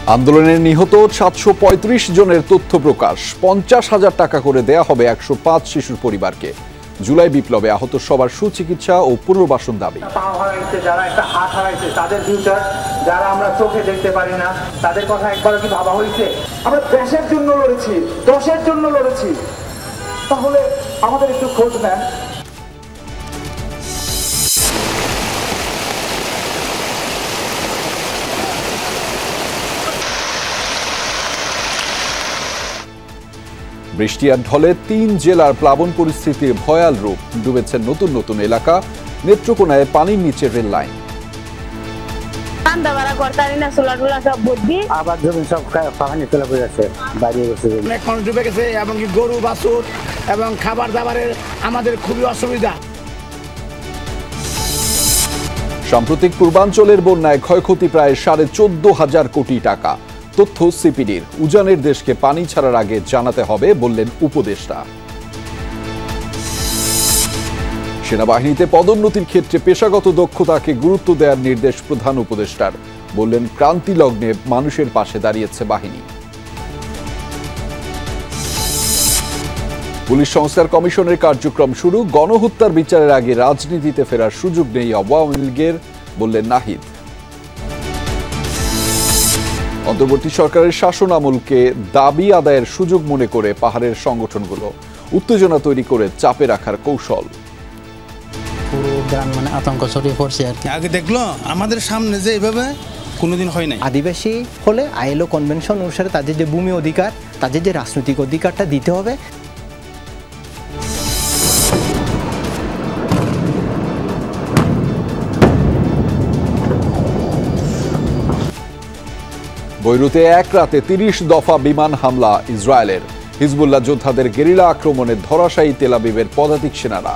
আন্দোলনে নিহত ৭৩৫ জনের তথ্য প্রকাশ। ৫০,০০০ টাকা করে দেয়া হবে ১০৫ শিশুর পরিবারকে। জুলাই বিপ্লবে আহত সবার সুচিকিৎসা ও পুনর্বাসন দাবি। যারা একটা হাত হারাইছে তাদের ফিউচার, যারা আমরা চোখে দেখতে পারি না তাদের কথা একবার কি ভাবা হয়েছে? আমরা দেশের জন্য লড়েছি, দশের জন্য লড়েছি, তাহলে আমাদের একটু খোঁজ নেন। বৃষ্টি আর ঢলে ৩ জেলার প্লাবন পরিস্থিতির ভয়াল রূপ। ডুবেছে নতুন নতুন এলাকা। নেত্রকোনায় পানির নিচে রেল লাইন। গরু বাছুর এবং খাবার দাবারের আমাদের খুবই অসুবিধা। সাম্প্রতিক পূর্বাঞ্চলের বন্যায় ক্ষয়ক্ষতি প্রায় ১৪,৫০০ কোটি টাকা। তথ্য সিপিডির। উজানের দেশকে পানি ছাড়ার আগে জানাতে হবে, বললেন উপদেষ্টা। সেনাবাহিনীতে পদোন্নতির ক্ষেত্রে পেশাগত দক্ষতাকে গুরুত্ব দেওয়ার নির্দেশ প্রধান উপদেষ্টার। বললেন, ক্রান্তি লগ্নে মানুষের পাশে দাঁড়িয়েছে বাহিনী। পুলিশ সংস্কার কমিশনের কার্যক্রম শুরু। গণহত্যার বিচারের আগে রাজনীতিতে ফেরার সুযোগ নেই আওয়ামী লীগের, বললেন নাহিদ। অন্তর্বর্তী সরকারের শাসন আমলকে দাবি আদায়ের সুযোগ মনে করে পাহাড়ের সংগঠনগুলো উত্তেজনা তৈরি করে চাপে রাখার কৌশল। পুরো গ্রাম আতঙ্ক ছড়িয়ে পড়ছে আর কি। আগে দেখলো আমাদের সামনে যে এভাবে কোনোদিন হয় নাই। আদিবাসী হলে আইএলও কনভেনশন অনুসারে তাদের যে ভূমি অধিকার, তাদের যে রাজনৈতিক অধিকারটা দিতে হবে। বৈরুতে এক রাতে ৩০ দফা বিমান হামলা ইসরায়েলের। হিজবুল্লাহ যোদ্ধাদের গেরিলা আক্রমণে ধরাশায়ী তেল আবিবের পদাতিক সেনারা।